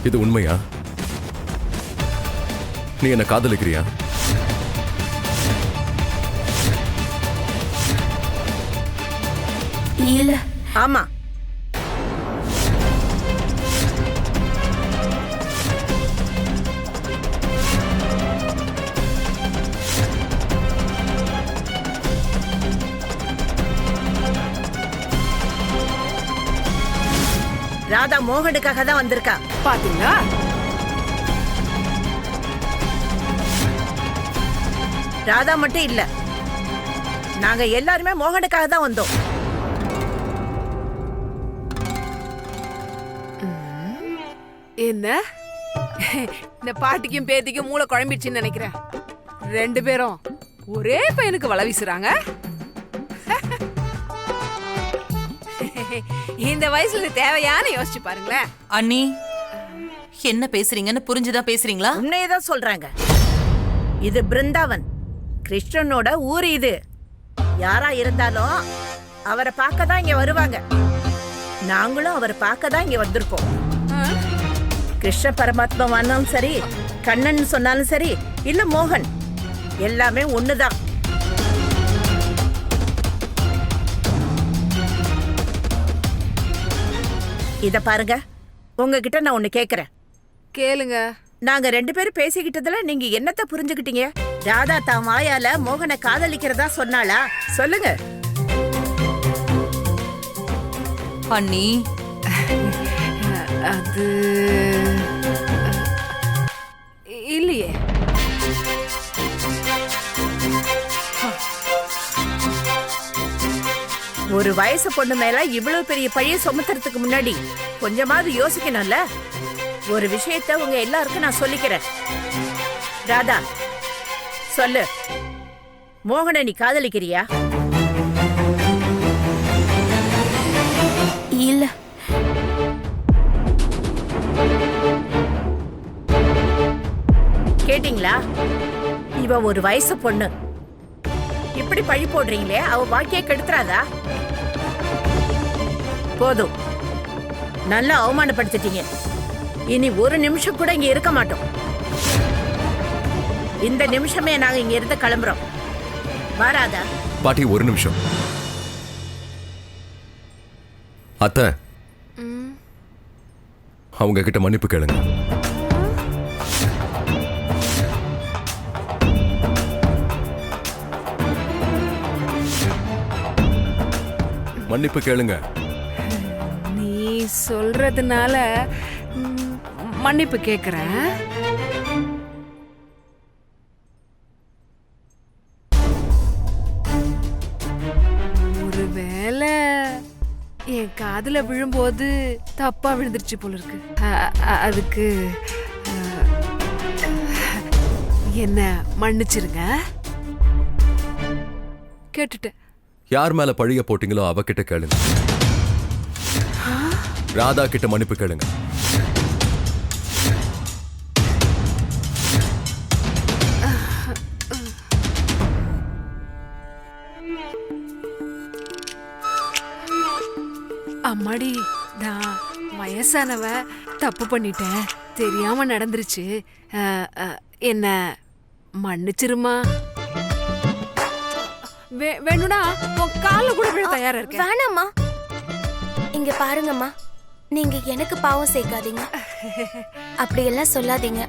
இது உண்மையா? நீ என்ன காதலிக்கிறியா? இல்ல. ஆமா. ராதா மோகனுக்காக தான் வந்திருக்கா. பாத்தீங்களா? ராதா மட்டும் இல்ல, நாங்க எல்லாருமே மோகனுக்காக தான் வந்தோம். என்ன இந்த பாட்டிக்கும் பேத்திக்கும் மூளை குழம்பிடுச்சுன்னு நினைக்கிறேன். ரெண்டு பேரும் ஒரே பையனுக்கு வலை வீசுறாங்க. இந்த வயசுல இது தேவையான யோசிச்சு பாருங்களேன். அண்ணி, என்ன பேசுறீங்கன்னு புரிஞ்சுதான் பேசுறீங்களா? உண்மையதான் சொல்றாங்க. இது பிருந்தாவன், கிருஷ்ணனோட ஊர். இது யாரா இருந்தாலும் அவரை பார்க்க தான் இங்க வருவாங்க. நாங்களும் அவரை பார்க்க தான் இங்க வந்திருக்கோம். கிருஷ்ண பரமாத்மாவானாலும் சரி, கண்ணன் சொன்னாலும் சரி, இல்ல மோகன், எல்லாமே ஒண்ணுதான். இத பாருங்க, உங்ககிட்ட நான் ஒண்ணு கேக்குறேன். கேளுங்க. நாங்க ரெண்டு பேரும் பேசிக்கிட்டதுல நீங்க என்னத்த புரிஞ்சுக்கிட்டீங்க? ராதா தான் வாயால மோகனை காதலிக்கிறதா சொன்னாளா? சொல்லுங்க. அண்ணி, அது இல்லையே. ஒரு வயசு பொண்ணு மேல இவ்வளவு பெரிய பழிய சுமத்துறதுக்கு முன்னாடி கொஞ்சமாவது யோசிக்கணும்ல. ஒரு விஷயத்த உங்க எல்லாருக்கும் நான் சொல்லிக்கிறேன். ராதா, சொல்லு, மோகனை நீ காதலிக்கிறியா? இல்ல. கேட்டீங்களா? இவ ஒரு வயசு பொண்ணு, இப்படி பழி போடுறீங்களே, அவ வாழ்க்கையை கெடுத்துறாதா? போதும், நல்லா அவமானப்படுத்திட்டீங்க. இனி ஒரு நிமிஷம் கூட இங்க இருக்க மாட்டோம். இந்த நிமிஷமே நாங்க இங்க இருந்து கிளம்புறோம். வராதா? பாட்டி, ஒரு நிமிஷம். அத்தை, அவங்க கிட்ட மன்னிப்பு கேளுங்க. மன்னிப்பு கேளுங்க. நீ சொல்றதுனால மன்னிப்பு கேக்குறேன். ஒருவேளை என் காதுல விழும்போது தப்பா விழுந்துருச்சு போல இருக்கு. அதுக்கு என்ன மன்னிச்சிருங்க. கேட்டுட்டேன். யார் மேல பழிய போட்டீங்களோ அவகிட்ட கேளுங்க. ராதா கிட்ட மன்னிப்பு கேளுங்க. அம்மாடி, நான் வயசானவ, தப்பு பண்ணிட்டேன், தெரியாம நடந்துருச்சு, என்ன மன்னிச்சிருமா. வேணும்னா உன் கால்ல கூட விழ தயாரா இருக்கேன். வேணாம்மா, இங்க பாருங்கம்மா, நீங்க எனக்கு பாவம் சேர்க்காதீங்க. அப்படியெல்லாம் சொல்லாதீங்க.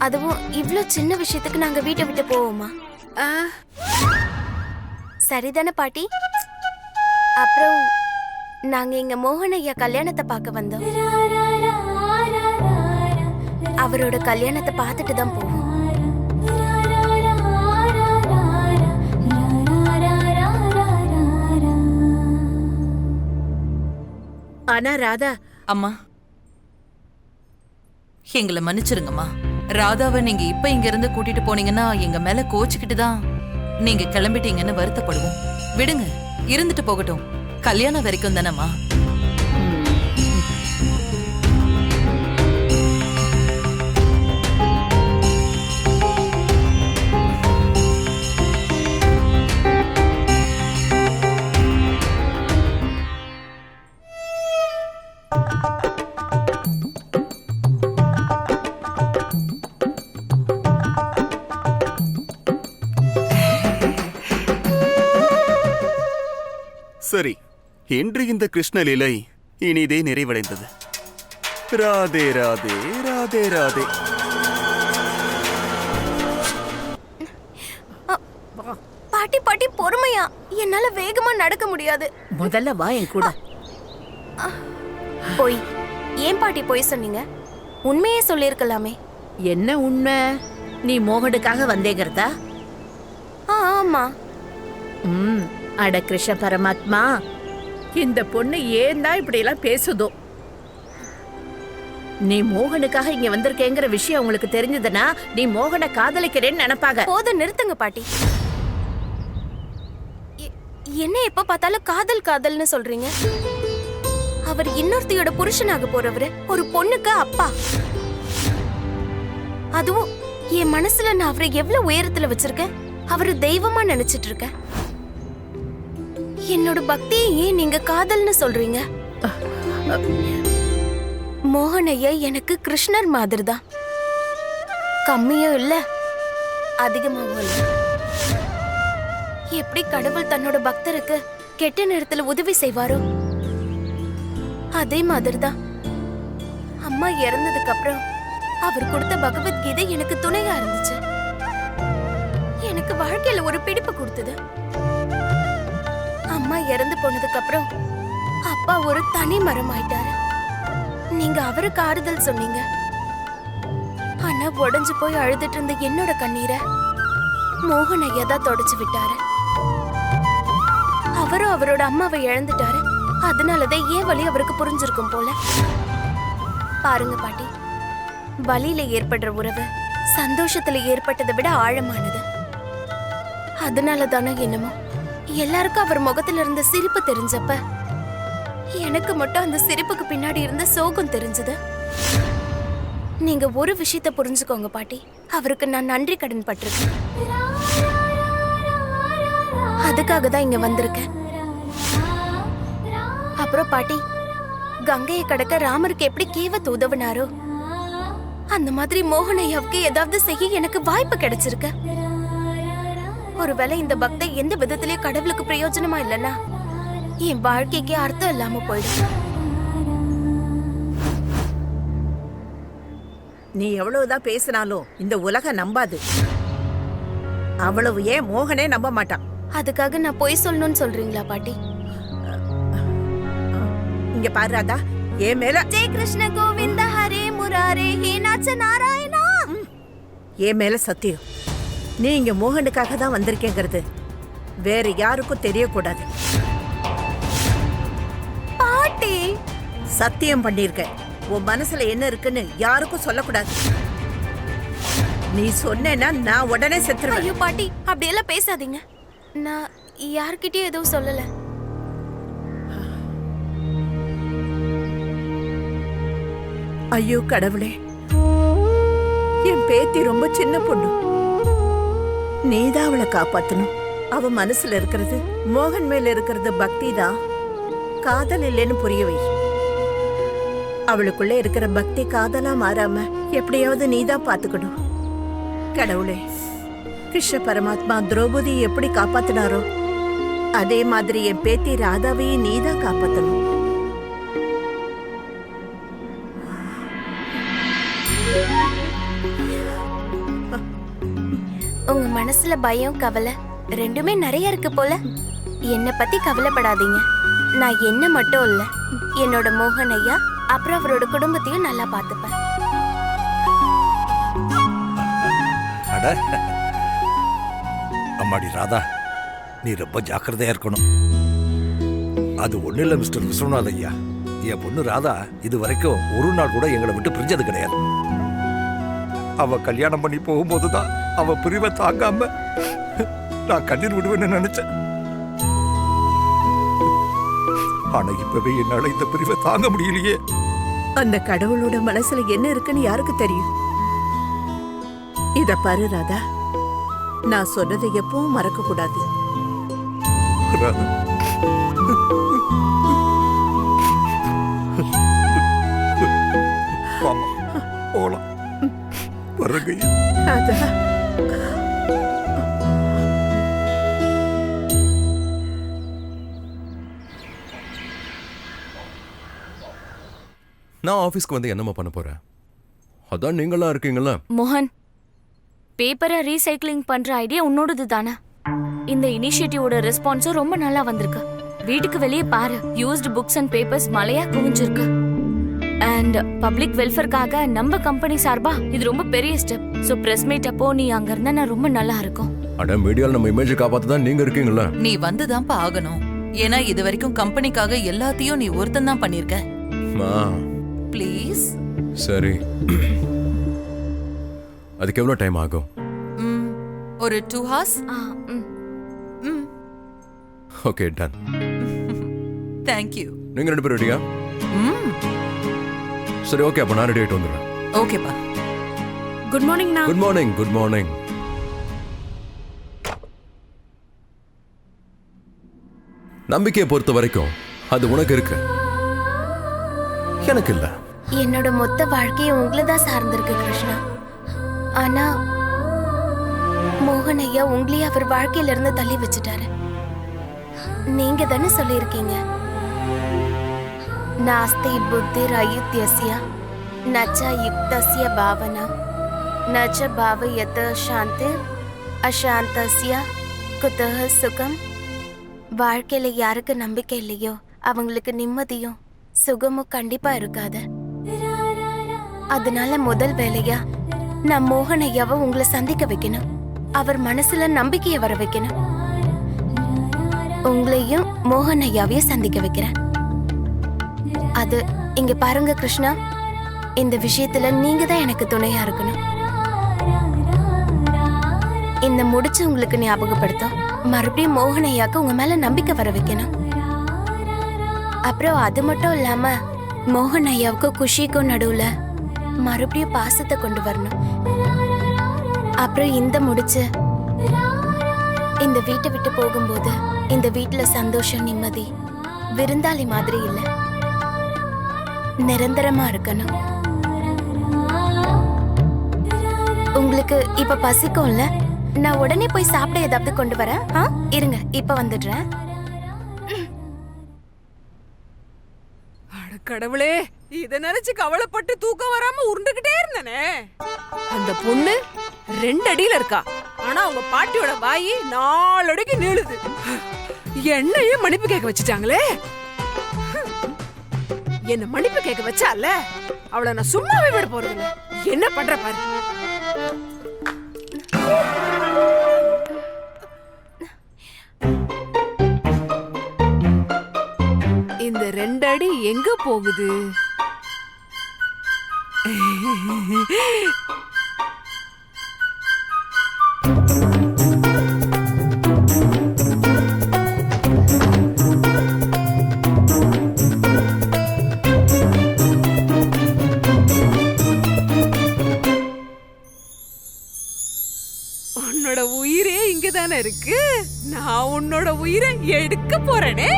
அதுவும் இவ்ளோ சின்ன விஷயத்துக்கு நாங்க வீட்டை விட்டு போவோமா? சரிதானே பாட்டி? அப்புறம் நாங்க இங்க மோகன் ஐயா கல்யாணத்தை பார்க்க வந்தோம். அவரோட கல்யாணத்தை பார்த்துட்டு தான் போவோம். ஆனா ராதா, அம்மா, எங்களை மன்னிச்சிருங்கம்மா. ராதாவை நீங்க இப்ப இங்க இருந்து கூட்டிட்டு போனீங்கன்னா எங்க மேல கோச்சுக்கிட்டு தான் நீங்க கிளம்பிட்டீங்கன்னு வருத்தப்படுவோம். விடுங்க, இருந்துட்டு போகட்டும். கல்யாணம் வரைக்கும் தானம்மா. சரி, இன்று இந்த கிருஷ்ணலீலை இனிதே நிறைவடைந்தது. ராதே ராதே ராதே ராதே. பாட்டி பாட்டி பொறுமையா, என்னால வேகமா நடக்க முடியாது. முதல்ல வா என் கூட. போய் ஏன் பாட்டி போய் சொன்னீங்க? உண்மையே சொல்லிருக்கலாமே. என்ன உண்மை? நீ மோகனுக்காக வந்தேங்கிறதா? ஆமா. அட கிருஷ்ண பரமாத்மா, இந்த பொண்ணு ஏன் தான் இப்படி எல்லாம் பேசுதோ? நீ மோகனுக்காக இங்க வந்திருக்கேங்கிற விஷயம் உங்களுக்கு தெரிஞ்சதுன்னா நீ மோகனை காதலிக்கிறேன்னு நினைப்பாங்க. போதும், நிறுத்துங்க பாட்டி. என்ன எப்ப பார்த்தாலும் காதல் காதல்னு சொல்றீங்க? அவர் இன்னொருத்தியோட புருஷனாக போறவரு, ஒரு பொண்ணுக்கு அப்பா. அதுவும் என் மனசுல நான் அவரை எவ்வளவு உயரத்துல வச்சிருக்கேன். அவரு தெய்வமா நினைச்சிட்டு இருக்கேன். என்னோட பக்தியை ஏன் நீங்க காதல்னு சொல்றீங்க? மோகனையா எனக்கு கிருஷ்ணர் மாதிரி தான். கம்மியும் இல்ல, அதிகமாகவும் இல்ல. எப்படி கடவுள் தன்னோட பக்தருக்கு கெட்ட நேரத்துல உதவி செய்வாரோ அதே மாதிரிதான் அம்மா இறந்ததுக்கு அப்புறம் அவர் கொடுத்த பகவத்கீதை எனக்கு துணையா இருந்துச்சு. எனக்கு வாழ்க்கையில ஒரு பிடிப்பு கொடுத்தது. அம்மா இறந்து போனதுக்கு அப்புறம் அப்பா ஒரு தனி மரம் ஆயிட்டாரு. நீங்க அவருக்கு ஆறுதல் சொன்னீங்க. ஆனா உடைஞ்சு போய் அழுதுட்டு இருந்த என்னோட கண்ணீரை மோகன் ஐயா தான் தொடச்சு விட்டாரு. அவரும் அவரோட அம்மாவை இழந்துட்டாரு. அதனாலதான் ஏன் வலி அவருக்கு புரிஞ்சிருக்கும் போல. பாருங்க பாட்டி, வலியில ஏற்படுற உறவு சந்தோஷத்துல ஏற்பட்டதை விட ஆழமானது. அதனால தானே என்னமோ எல்லாருக்கும் அவர் முகத்துல இருந்த சிரிப்பு தெரிஞ்சப்ப எனக்கு மட்டும் அந்த சிரிப்புக்கு பின்னாடி இருந்த சோகம் தெரிஞ்சது. நீங்க ஒரு விஷயத்த புரிஞ்சுக்கோங்க பாட்டி, அவருக்கு நான் நன்றி கடன் பட்டிருக்கேன். அதுக்காக தான் இங்க வந்திருக்கேன். அப்புறம் பாட்டி, கங்கையை கடக்க ராமருக்கு எப்படி கேவத்து உதவுனாரோ அந்த மாதிரி மோகனையாவுக்கு ஏதாவது செய்ய எனக்கு வாய்ப்பு கிடைச்சிருக்கு. ஒருவேளை இந்த பக்தை எந்த விதத்திலயும் கடவுளுக்கு பிரயோஜனமா இல்லைன்னா என் வாழ்க்கைக்கு அர்த்தம் இல்லாம போயிடும். நீ எவ்வளவுதான் பேசினாலும் இந்த உலகம் நம்பாது. அவ்வளவு ஏன் மோகனே நம்ப மாட்டான். அதுக்காக நான் பொய் சொல்லணும்னு சொல்றீங்களா பாட்டி? இங்க பாரு ராதா, என் மேல ஜெய கிருஷ்ண கோவிந்த ஹரே முராரே ஹே நாச்ச நாராயணா. என் மேல சத்தியம், நீ இங்க மோகனுக்காக தான் வந்திருக்கேங்கிறது வேற யாருக்கும் தெரியக்கூடாது. பாட்டி, சத்தியம் பண்ணிருக்க. உன் மனசுல என்ன இருக்குன்னு யாருக்கும் சொல்லக்கூடாது. நீ சொன்னேன்னா நான் உடனே செத்துருவேன். ஐயோ பாட்டி, அப்படியெல்லாம் பேசாதீங்க. நான் யார்கிட்டயும் எதுவும் சொல்லல. ஐயோ கடவுளே, என் பேத்தி ரொம்ப சின்ன பொண்ணு. நீதான் அவளை காப்பாத்தணும். அவ மனசுல இருக்கிறது, மோகன் மேல இருக்கிறது பக்தி தான், காதல் இல்லைன்னு புரிய வை. அவளுக்குள்ள இருக்கிற பக்தி காதலா மாறாம எப்படியாவது நீதான் பாத்துக்கணும். கடவுளே, கிருஷ்ண பரமாத்மா திரௌபதி எப்படி காப்பாத்தினாரோ அதே மாதிரி என் பேத்தி ராதாவையும் நீதான் காப்பாத்தணும். உங்க மனசுல பயம் கவலை ரெண்டுமே நிறைய இருக்கு போல. என்ன பத்தி கவலைப்படாதீங்க. நான் என்ன மட்டும் இல்ல, என்னோட மோகன் ஐயா அப்புறம் அவரோட குடும்பத்தையும் நல்லா பாத்துப்பேன். அட அம்மாடி ராதா, நீ ரொம்ப ஜாக்கிரதையா இருக்கணும். அது ஒண்ணு இல்ல மிஸ்டர் விஸ்வநாத் ஐயா, என் பொண்ணு ராதா இது வரைக்கும் ஒரு நாள் கூட எங்களை விட்டு பிரிஞ்சது கிடையாது. அவ கல்யாணம் பண்ணி போகும்போதுதான் அவ பிரிவை தாங்காம நான் கண்ணீர் விடுவேன்னு நினைச்சேன். ஆனா இப்பவே என்னால இந்த பிரிவை தாங்க முடியலையே. அந்த கடவுளோட மனசுல என்ன இருக்குன்னு யாருக்கு தெரியும்? இத பாரு ராதா, நான் சொன்னதை எப்பவும் மறக்க கூடாது. ராதா, வாமா, போலாம். வர்றங்க. ராதா, நான் ஆபீஸ்க்கு வந்து என்னம்மா பண்ண போறேன்? அதான் நீங்களா இருக்கீங்களா? மோகன், பேப்பரை ரீசைக்ளிங் பண்ற ஐடியா உன்னோடது தானே? இந்த இனிஷியேட்டிவோட ரெஸ்பான்ஸும் ரொம்ப நல்லா வந்திருக்கு. வீட்டுக்கு வெளியே பாரு, யூஸ்டு புக்ஸ் அண்ட் பேப்பர்ஸ் மலையா குவிஞ்சிருக்கு. அண்ட் பப்ளிக் வெல்ஃபேர்க்காக நம்ம கம்பெனி சார்பா இது ரொம்ப பெரிய ஸ்டெப். சோ பிரஸ் மீட் அப்போ நீ அங்க இருந்தா நான் ரொம்ப நல்லா இருக்கும். அட மீடியால நம்ம இமேஜ் காப்பாத்த தான் நீங்க இருக்கீங்களா? நீ வந்துதான்ப்பா ஆகணும். ஏன்னா இது வரைக்கும் கம்பெனிக்காக எல்லாத்தையும் நீ ஒருத்தன் தான் பண்ணிருக்க. மா ப்ளீஸ். சரி. அதுக்கு எவ்வளவு டைம் ஆகும்? ஒரு 2 hours. Okay, done. Thank you. நீங்க 2 பேரும் ரெடியா? சரி, ஓகே, அப்ப நான் ரெடி ஆயிட்டு வந்துடுறேன். ஓகேப்பா. குட் மார்னிங் நான். Good morning. Good morning. நம்பிக்கையை பொறுத்த வரைக்கும் அது உனக்கு இருக்கு, எனக்கு இல்ல. என்னோட மொத்த வாழ்க்கையை உங்களை தான் சார்ந்திருக்கு கிருஷ்ணா. ஆனா மோகன் ஐயா உங்களையே அவர் வாழ்க்கையில இருந்து தள்ளி வச்சுட்டாரு. நீங்க தானே சொல்லியிருக்கீங்க, நாஸ்தி புத்திர் அயுத்யஸ்ய நச்ச யுக்தஸ்ய பாவனா நச்ச பாவயத சாந்தி அசாந்தஸ்ய குதஹ சுகம். வாழ்க்கையில யாருக்கு நம்பிக்கை இல்லையோ அவங்களுக்கு நிம்மதியும் சுகமும் கண்டிப்பா இருக்காது. அதனால முதல் வேலையா நான் மோகன் ஐயாவை உங்களை சந்திக்க வைக்கணும். அவர் மனசுல நம்பிக்கைய வர வைக்கணும். உங்களையும் மோகன் ஐயாவையும் சந்திக்க வைக்கிறேன். அது இங்க பாருங்க கிருஷ்ணா, இந்த விஷயத்துல நீங்க தான் எனக்கு துணையா இருக்கணும். இந்த முடிச்சு உங்களுக்கு ஞாபகப்படுத்தும். மறுபடியும் மோகன் ஐயாக்கு உங்க மேல நம்பிக்கை வர வைக்கணும். அப்புறம் அது மட்டும் இல்லாம மோகன் ஐயாவுக்கும் குஷிக்கும் நடுவுல மறுபடியும் பாசத்தை கொண்டு வரணும். அப்புறம் இந்த முடிச்சு இந்த வீட்டை விட்டு போகும்போது இந்த வீட்டுல சந்தோஷம் நிம்மதி விருந்தாளி மாதிரி இல்ல, நிரந்தரமா இருக்கணும். உங்களுக்கு இப்ப பசிக்கும்ல, நான் உடனே போய் சாப்பிட ஏதாவது கொண்டு வரேன். இருங்க, இப்ப வந்துடுறேன். கடவுளே, இத நினைச்சு கவலைப்பட்டு தூக்கம் வராம உருண்டுகிட்டே இருந்தனே. அந்த பொண்ணு 2 அடியில இருக்கா, ஆனா அவங்க பாட்டியோட வாய் 4 அடிக்கு நீளுது. என்னையே மன்னிப்பு கேட்க வச்சுட்டாங்களே. என்ன மன்னிப்பு கேட்க வச்சால, அவளை நான் சும்மாவே விட போறதில்ல. என்ன பண்ற பாரு. இந்த 2 அடி எங்க போகுது? உன்னோட உயிரே இங்கதானே இருக்கு. நான் உன்னோட உயிரை எடுக்க போறேனே.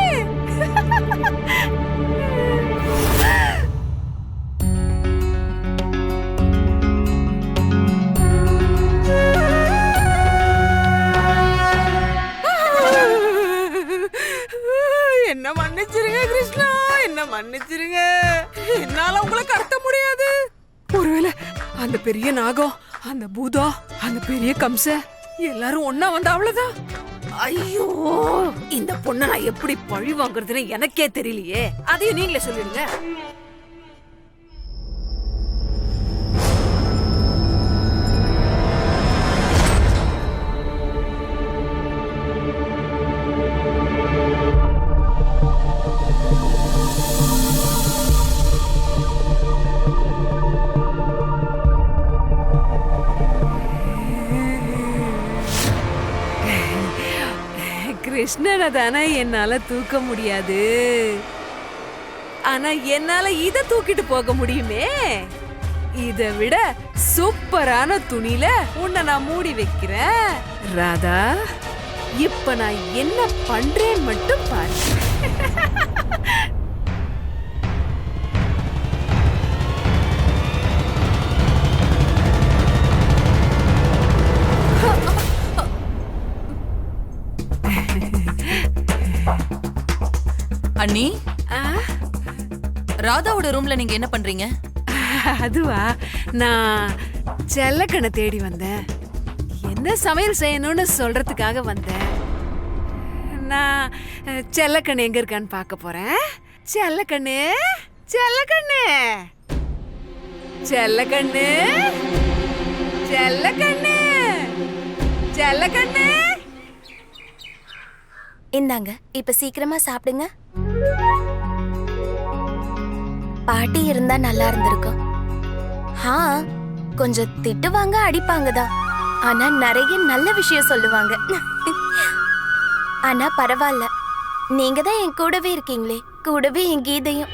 என்ன மன்னிச்சிருங்க கிருஷ்ணா, என்ன மன்னிச்சிருங்க. என்னால உங்களை கடத்த முடியாது. ஒருவேளை அந்த பெரிய நாகம், அந்த பூதம், அந்த பெரிய கம்ச எல்லாரும் ஒன்னா வந்த அவ்வளவுதான். ஐயோ, இந்த பொண்ணை நான் எப்படி பழி வாங்குறதுன்னு எனக்கே தெரியலையே. அதையும் நீங்களே சொல்லிடுங்க. கிருஷ்ணனை தானே என்னால தூக்க முடியாது, ஆனா என்னால இத தூக்கிட்டு போக முடியுமே. இத விட சூப்பரான துணியில உன்னை நான் மூடி வைக்கிறேன் ராதா. இப்ப நான் என்ன பண்றேன் மட்டும் பாரு. அண்ணி, ராதாவோட ரூம்ல நீங்க என்ன பண்றீங்க? அதுவா, நான் செல்லக்கண்ணை தேடி வந்தேன். என்ன சமையல் செய்யணும்னு சொல்றதுக்காக வந்தேன். நான் செல்லக்கண்ணு எங்க இருக்கான்னு பார்க்க போறேன். செல்லக்கண்ணு, செல்லக்கண்ணு, செல்லக்கண்ணு, செல்லக்கண்ணு, செல்லக்கண்ணு. இந்தாங்க, இப்ப சீக்கிரமா சாப்பிடுங்க. பாட்டி இருந்தா நல்லா இருந்திருக்கும். கொஞ்சம் திட்டுவாங்க, அடிப்பாங்க தான். ஆனா நிறைய நல்ல விஷயம் சொல்லுவாங்க. ஆனா பரவாயில்ல, நீங்க தான் என் கூடவே இருக்கீங்களே, கூடவே என் கீதையும்.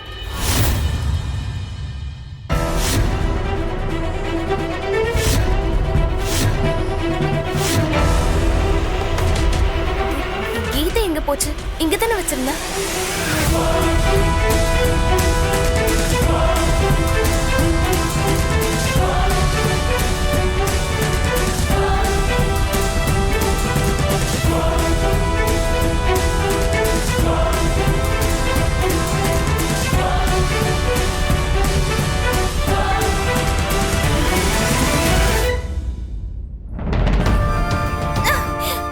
கீதை எங்க போச்சு? இங்க தானே வச்சிருந்தா.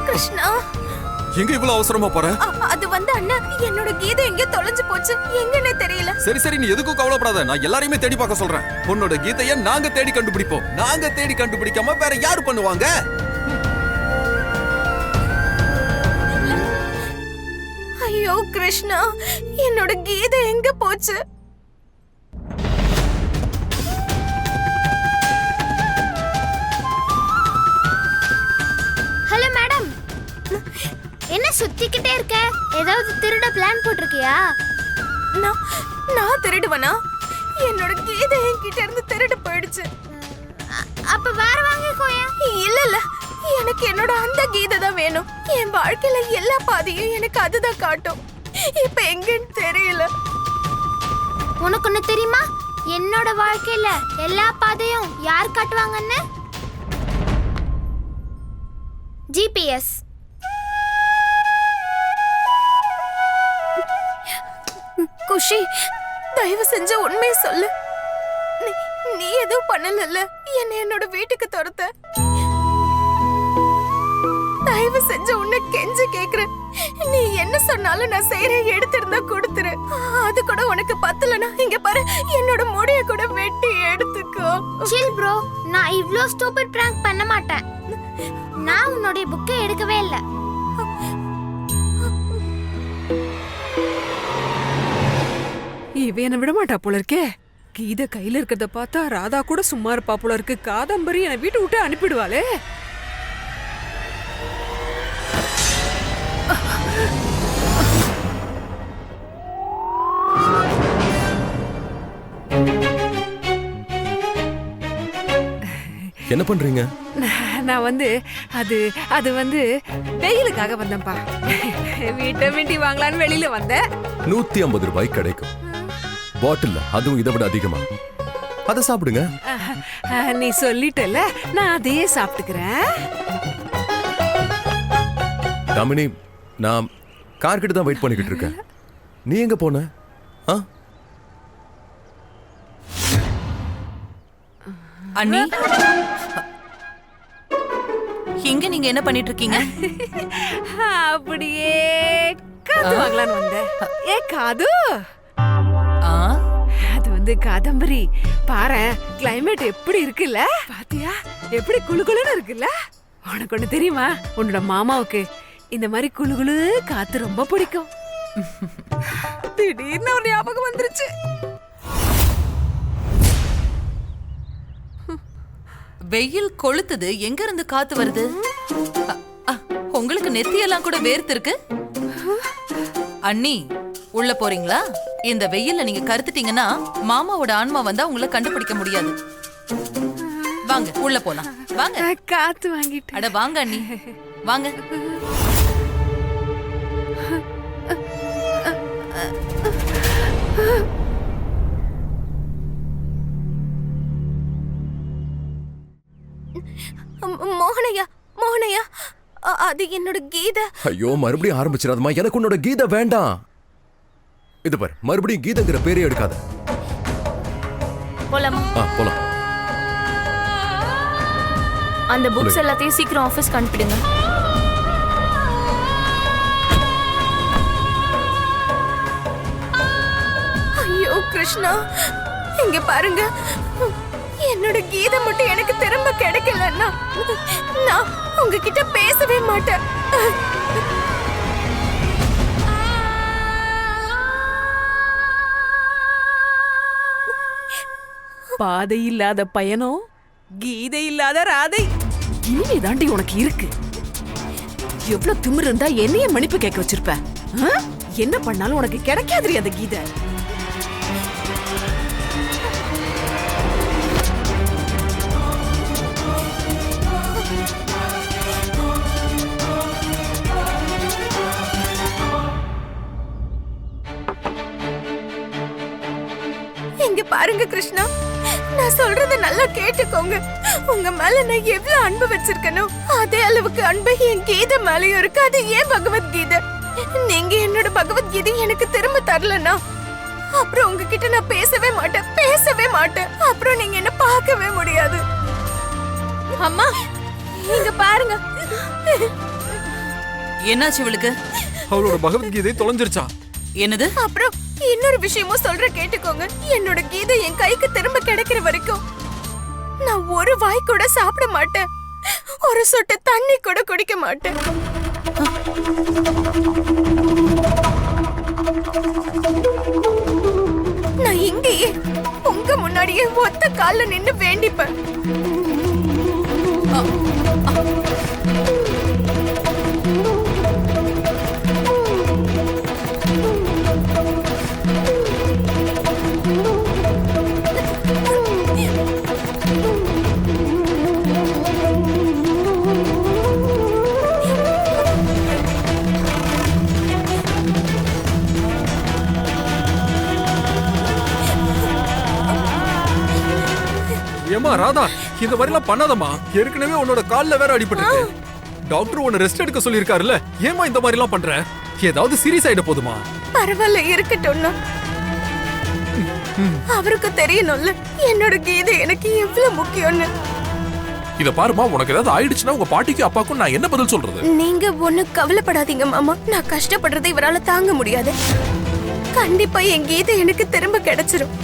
கிருஷ்ணா, எங்க இவ்வளவு அவசரமா போற? அது வந்து அண்ணா, என்னோட கீதை எங்க தொலைஞ்சு போச்சு, எங்கன்னே தெரியல. சரி சரி, நீ எதுக்கும் கவலைப்படாத. நான் எல்லாரையுமே தேடி பார்க்க சொல்றேன். உன்னோட கீதைய நாங்க தேடி கண்டுபிடிப்போம். நாங்க தேடி கண்டுபிடிக்காம வேற யாரு பண்ணுவாங்க? ஐயோ கிருஷ்ணா, என்னோட கீதை எங்க போச்சு? ஹலோ மேடம், என்ன சுத்திக்கிட்டே இருக்க? ஏதாவது திருட பிளான் போட்டிருக்கியா? நான் திருடுவனா? என்னோட கீதை என்கிட்ட இருந்து திருடு போயிடுச்சு. அப்ப வேற வாங்கிக்கோயா. இல்ல இல்ல, எனக்கு என்னோட அந்த கீதை தான் வேணும். என் வாழ்க்கையில எல்லா பாதையும் எனக்கு அதுதான் காட்டும். இப்ப எங்கன்னு தெரியல. உனக்கு ஒண்ணு தெரியுமா? என்னோட வாழ்க்கையில எல்லா பாதையும் யார் காட்டுவாங்கன்னு? ஜிபிஎஸ். குஷி, தயவு செஞ்ச உண்மையை சொல்லு. நீ எதுவும் பண்ணல. என்னோட வீட்டுக்கு துரத்த. தயவு செஞ்ச உன்னை கெஞ்ச கேக்குறேன். நீ என்ன சொன்னாலும் நான் செய்யறேன். எடுத்திருந்தா கொடுத்துரு. அது கூட உனக்கு பத்தலனா இங்க பாரு, என்னோட முடிய கூட வெட்டி எடுத்துக்கோ. சில் ப்ரோ, நான் இவ்ளோ ஸ்டூபிட் பிராங்க் பண்ண மாட்டேன். நான் உன்னுடைய புக்கை எடுக்கவே இல்லை. இவ என்ன விட மாட்டா போல இருக்கே. கீதை கையில இருக்கிறத பார்த்தா ராதா கூட சும்மா இருப்பா போல இருக்கு. காதம்பரி என்னை வீட்டை விட்டு அனுப்பிடுவாளே. என்ன பண்றீங்க? நான் வந்து அது வந்து வெயிலுக்காக வந்தேன்ப்பா. விட்டமின் டி வாங்கலான்னு வெளியில வந்தேன். 150 ரூபாய் கிடைக்கும் பாட்டில், அதுவும் இதை விட அதிகமா. அதை சாப்பிடுங்க. நீ சொல்லிட்டல, நான் அதையே சாப்பிட்டுக்கிறேன். தாமினி, நான் கார் கிட்ட தான் வெயிட் பண்ணிக்கிட்டு இருக்கேன். நீ எங்க போன? அண்ணி, இங்க நீங்க என்ன பண்ணிட்டு இருக்கீங்க? அப்படியே காது வாங்கலான்னு வந்தேன். ஏ காது, அது வந்து காதம்பரி பாரு, கிளைமேட் எப்படி இருக்குல்ல? பாத்தியா எப்படி குளுகுளுன்னு இருக்குல்ல? உனக்கு ஒண்ணு தெரியுமா? உன்னோட மாமாவுக்கு இந்த மாதிரி குளுகுளு காத்து ரொம்ப பிடிக்கும். திடீர்னு ஒரு ஞாபகம் வந்துருச்சு. வெயில் கொளுத்துது, எங்க இருந்து காத்து வருது? உங்களுக்கு நெத்தியெல்லாம் கூட வேர்த்து இருக்கு. அண்ணி, உள்ள போறீங்களா? இந்த வெயில்ல நீங்க கருத்துட்டீங்கன்னா மாமாவோட ஆன்மா வந்தா உங்களை கண்டுபிடிக்க முடியாது. வாங்க உள்ள போலாம். வாங்க. காத்து வாங்கிட்டு. அட வாங்க அண்ணி, வாங்க. மோகனையா, மோகனையா, அது என்னோட கீதை. ஐயோ, மறுபடியும் ஆரம்பிச்சிடாதமா. எனக்கு உன்னோட கீதை வேண்டாம். இது பாரு, மறுபடியும் கீதைங்கிற பேரே எடுக்காத. போலாமா? போலாம். அந்த புக்ஸ் எல்லாத்தையும் சீக்கிரம் ஆபீஸ்க்கு அனுப்பிடுங்க. ஐயோ கிருஷ்ணா, இங்க பாருங்க, என்னோட கீதை மட்டும் எனக்கு திரும்ப கிடைக்கலன்னா நான் உங்ககிட்ட பேசவே மாட்டேன். பாதை இல்லாத பயணம், கீதை இல்லாத ராதை. இனிமே தாண்டி உனக்கு இருக்கு. எவ்வளவு திமிரு இருந்தா என்னைய மன்னிப்பு கேட்க வச்சிருப்ப? என்ன பண்ணாலும் உனக்கு கிடைக்காதுரி அந்த கீதை. இங்க பாருங்க கிருஷ்ணா, நான் சொல்றத நல்லா கேட்டுக்கோங்க. உங்க மேல நான் எவ்வளவு அன்பு வச்சிருக்கனோ அதே அளவுக்கு அன்பு என் கீதை மேலயும் இருக்கு. அது ஏன் பகவத்கீதை. நீங்க என்னோட பகவத்கீதை எனக்கு திரும்ப தரலனா அப்புறம் உங்ககிட்ட நான் பேசவே மாட்டேன். அப்புறம் நீங்க என்ன பார்க்கவே முடியாது. அம்மா இங்க பாருங்க. என்னாச்சு இவளுக்கு? அவளோட பகவத்கீதை தொலைஞ்சிருச்சா? என்னது? அப்புறம் இன்னொரு விஷயமும் சொல்ற கேட்டுக்கோங்க. என்னோட கீதை என் கைக்கு திரும்ப கிடைக்கிற வரைக்கும் நான் ஒரு வாய் கூட சாப்பிட மாட்டேன். ஒரு சொட்டு தண்ணி கூட குடிக்க மாட்டேன். நான் இங்கேயே உங்க முன்னாடியே ஒத்த கால்ல நின்னு வேண்டிப்பேன். ஏமா ராதா, இந்த மாதிரிலாம் பண்ணாதம்மா. ஏற்கனவே உன்னோட கால்ல வேற அடிபட்டிருக்கு. டாக்டர் உன்னை ரெஸ்ட் எடுக்க சொல்லிருக்காருல்ல. ஏமா இந்த மாதிரிலாம் பண்ற? ஏதாவது சீரியஸ் ஆயிட போதுமா? பரவாயில்ல, இருக்கட்டும்னா. அவருக்கு தெரியணும்ல என்னோட கீதை எனக்கு எவ்வளவு முக்கியம்னு. இத பாருமா, உனக்கு ஏதாவது ஆயிடுச்சுன்னா உங்க பாட்டிக்கு அப்பாக்கும் நான் என்ன பதில் சொல்றது? நீங்க ஒண்ணு கவலைப்படாதீங்க மாமா. நான் கஷ்டப்படுறதை இவரால தாங்க முடியாது. கண்டிப்பா என் கீதை எனக்கு திரும்ப கிடைச்சிரும்.